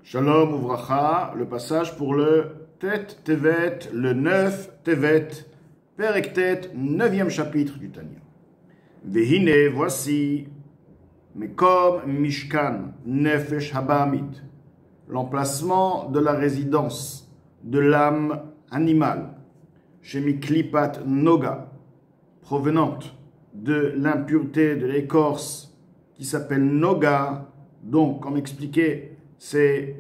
Shalom Uvracha, le passage pour le Tet Tevet, le 9 Tevet, Perek Tet, 9e chapitre du Tanya. Vehine, voici, Mekom Mishkan, Nefesh Habamit, l'emplacement de la résidence de l'âme animale, chez Miklipat Noga, provenante de l'impureté de l'écorce qui s'appelle Noga. Donc, comme expliqué, c'est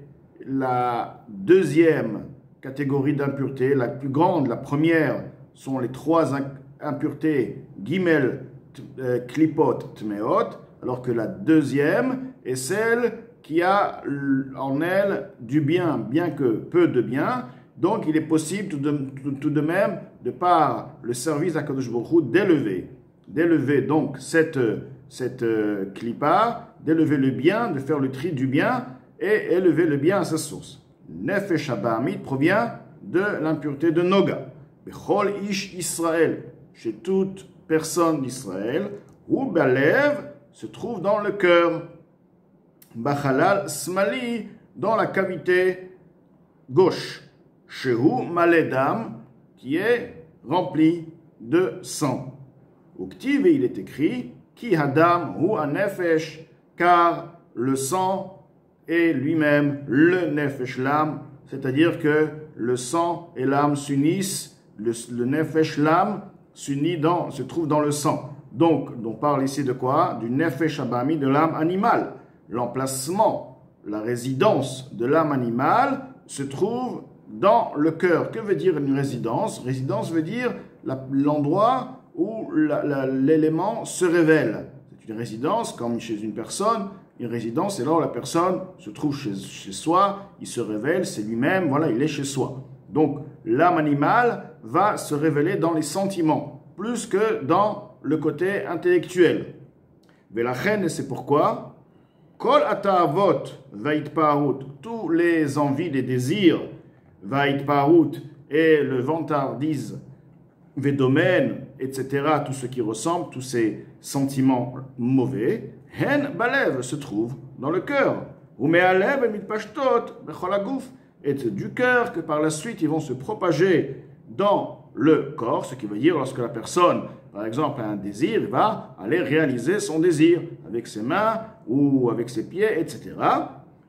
la deuxième catégorie d'impureté, la plus grande. La première sont les trois impuretés, Gimel, Klipot, Tmeot, alors que la deuxième est celle qui a en elle du bien, bien que peu de bien. Donc, il est possible tout de même, de par le service à Kadosh Baruch Hu, d'élever donc cette klipa, d'élever le bien, de faire le tri du bien et élever le bien à sa source. Nefesh Habamit provient de l'impureté de Noga. Bechol Ish Israël, chez toute personne d'Israël, ou Balev se trouve dans le cœur. Bachalal Smali, dans la cavité gauche. Shehu Maledam, qui est rempli de sang. Uktiv, il est écrit, Ki Hadam Hu Anefesh, car le sang est lui-même le Nefesh l'âme, c'est-à-dire que le sang et l'âme s'unissent, le Nefesh l'âme se trouve dans le sang. Donc, on parle ici de quoi? Du Nefesh Habami, de l'âme animale. L'emplacement, la résidence de l'âme animale se trouve dans le cœur. Que veut dire une résidence? Résidence veut dire l'endroit où l'élément se révèle. C'est une résidence, comme chez une personne. Une résidence, c'est là où la personne se trouve chez soi, il se révèle, c'est lui-même, voilà, il est chez soi. Donc, l'âme animale va se révéler dans les sentiments, plus que dans le côté intellectuel. Velachen, c'est pourquoi, Kol ata'avot vaitparut, tous les envies, les désirs, vaitparut, et le vantardise, vedomen, etc., tout ce qui ressemble, tous ces sentiments mauvais, Hen balev se trouve dans le cœur. Et c'est du cœur que par la suite ils vont se propager dans le corps, ce qui veut dire lorsque la personne, par exemple, a un désir, il va aller réaliser son désir avec ses mains ou avec ses pieds, etc.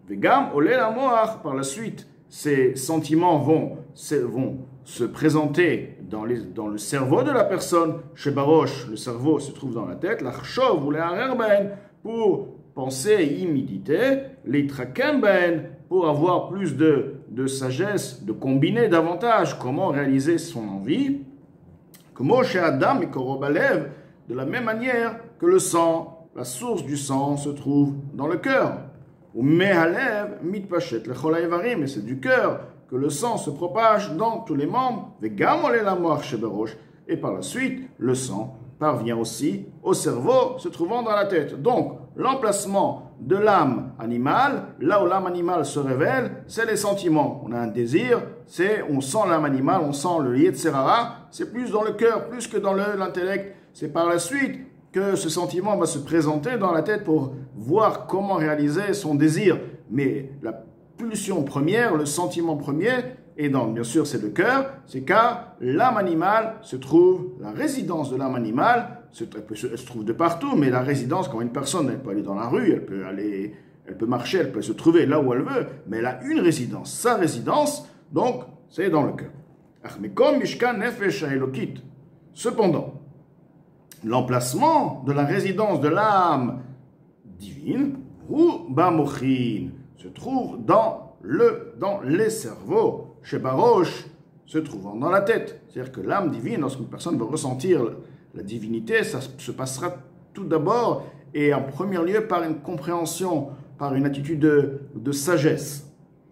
Vegam ole la moach, par la suite, ces sentiments vont se présenter dans le cerveau de la personne. Chez Baroche, le cerveau se trouve dans la tête. L'achshov ou les harerben, pour penser et y méditer. Les trakenben, pour avoir plus de sagesse, de combiner davantage comment réaliser son envie. Comme chez Adam et Korobalev, de la même manière que le sang, la source du sang se trouve dans le cœur. Ou mehalev mitpachet lechol ha'evarim, et c'est du cœur que le sang se propage dans tous les membres. Vegam ole la moach sheberosh, et par la suite, le sang parvient aussi au cerveau se trouvant dans la tête. Donc, l'emplacement de l'âme animale, là où l'âme animale se révèle, c'est les sentiments. On a un désir, on sent l'âme animale, on sent le Yetzerara, c'est plus dans le cœur, plus que dans l'intellect. C'est par la suite que ce sentiment va se présenter dans la tête pour voir comment réaliser son désir. Mais la pulsion première, le sentiment premier, et donc bien sûr c'est le cœur, c'est car l'âme animale se trouve, la résidence de l'âme animale, elle se trouve de partout, mais la résidence, quand une personne, elle peut aller dans la rue, elle peut marcher, elle peut se trouver là où elle veut, mais elle a une résidence, sa résidence, donc c'est dans le cœur. Cependant, l'emplacement de la résidence de l'âme divine, ou bamochin, se trouve dans les cerveaux, chez Baroche, se trouvant dans la tête. C'est-à-dire que l'âme divine, lorsqu'une personne veut ressentir la divinité, ça se passera tout d'abord et en premier lieu par une compréhension, par une attitude de sagesse.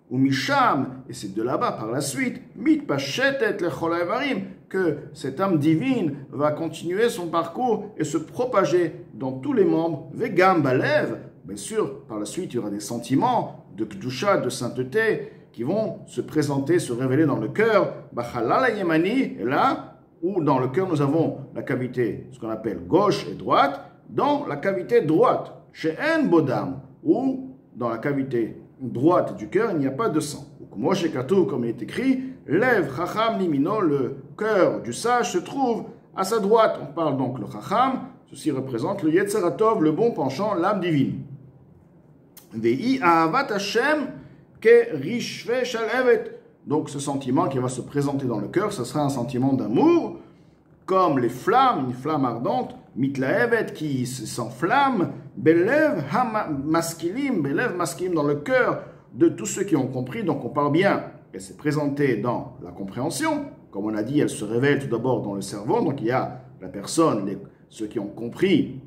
Ou Misham, et c'est de là-bas par la suite, mitpachetet lechol ha'evarim, que cette âme divine va continuer son parcours et se propager dans tous les membres, vegam balev, bien sûr, par la suite il y aura des sentiments de kedusha, de sainteté, qui vont se présenter, se révéler dans le cœur, bachalal yemani, et là où dans le cœur nous avons la cavité, ce qu'on appelle gauche et droite, dans la cavité droite, chez En Bodam, ou dans la cavité droite du cœur, il n'y a pas de sang. Comme il est écrit, lève chacham limino, le cœur du sage se trouve à sa droite. On parle donc le chacham, ceci représente le Yetzer HaTov, le bon penchant, l'âme divine. Vei ahavat Hashem ke rishve shalevet. Donc ce sentiment qui va se présenter dans le cœur, ce sera un sentiment d'amour, comme les flammes, une flamme ardente, mitlahevet qui s'enflamme, belev maskilim, belev maskilim dans le cœur de tous ceux qui ont compris. Donc on parle bien, elle s'est présentée dans la compréhension, comme on a dit, elle se révèle tout d'abord dans le cerveau. Donc il y a la personne, ceux qui ont compris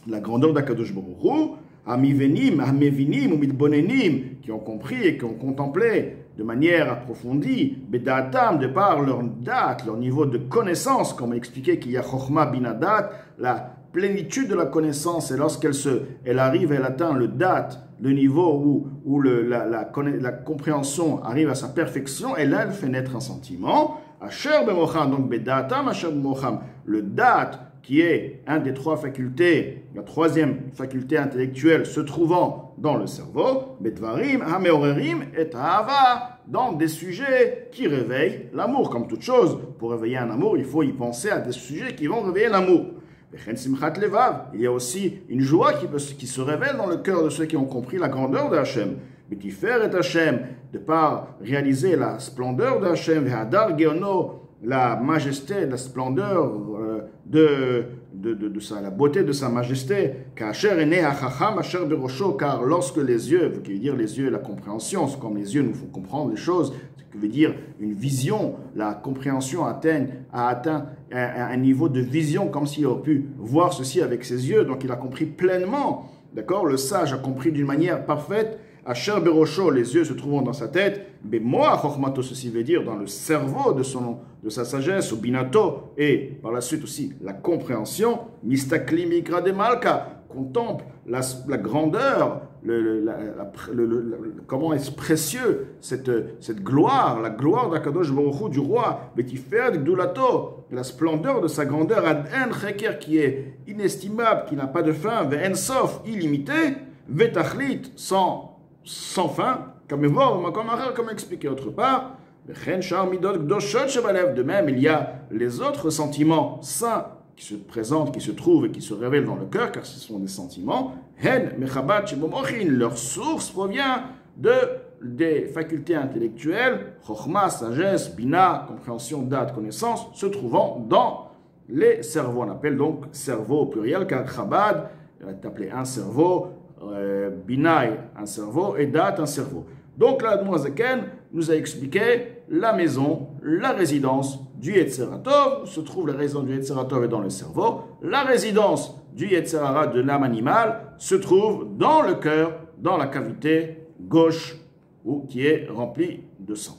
la grandeur d'Akadosh Baruch Hu, Amivenim, Amevinim ou Mitbonenim, qui ont compris et qui ont contemplé de manière approfondie, Bedatam, de par leur date, leur niveau de connaissance, comme on expliquait qu'il y a Chochma Binadat, la plénitude de la connaissance, et lorsqu'elle arrive, elle atteint le date, le niveau où la compréhension arrive à sa perfection, et là, elle fait naître un sentiment. Asher Bemocham, donc Bedatam, Asher Bemocham, le date, qui est un des trois facultés, la troisième faculté intellectuelle se trouvant dans le cerveau, Bedvarim, Hameorerim et Ahava, dans des sujets qui réveillent l'amour. Comme toute chose, pour réveiller un amour, il faut y penser à des sujets qui vont réveiller l'amour. Il y a aussi une joie qui se révèle dans le cœur de ceux qui ont compris la grandeur de Hachem. Betifer et Hachem, de par réaliser la splendeur de Hachem, Hadar Geono, la majesté, la splendeur la beauté de sa majesté, car lorsque les yeux, ce qui veut dire les yeux, la compréhension, c'est comme les yeux nous font comprendre les choses, ce qui veut dire une vision, la compréhension a atteint un niveau de vision, comme s'il aurait pu voir ceci avec ses yeux, donc il a compris pleinement, d'accord, le sage a compris d'une manière parfaite. Asher Berosho, les yeux se trouvant dans sa tête, Bemoa Chochmato, ceci veut dire dans le cerveau de sa sagesse, au Binato, et par la suite aussi la compréhension, Mistakli Mikra de Malka, contemple la grandeur, comment est-ce précieux cette gloire, la gloire d'Akadosh Baruch Hu, du roi, Betifer Gdulato, la splendeur de sa grandeur, Ad-En Cheker, qui est inestimable, qui n'a pas de fin, Ve'en Sof, illimité, Vetachlit, sans fin, comme expliqué autre part, de même, il y a les autres sentiments saints qui se présentent, qui se trouvent et qui se révèlent dans le cœur, car ce sont des sentiments. Leur source provient des facultés intellectuelles, chokhma, sagesse, bina, compréhension, date, connaissance, se trouvant dans les cerveaux. On appelle donc cerveau au pluriel, car Chabad est appelé un cerveau, Binaï, un cerveau, et date, un cerveau. Donc là, Admoazaken nous a expliqué la maison, la résidence du Yetzer HaTov, où se trouve la résidence du Yetzer HaTov et dans le cerveau. La résidence du Yetzer Hara de l'âme animale se trouve dans le cœur, dans la cavité gauche, qui est remplie de sang.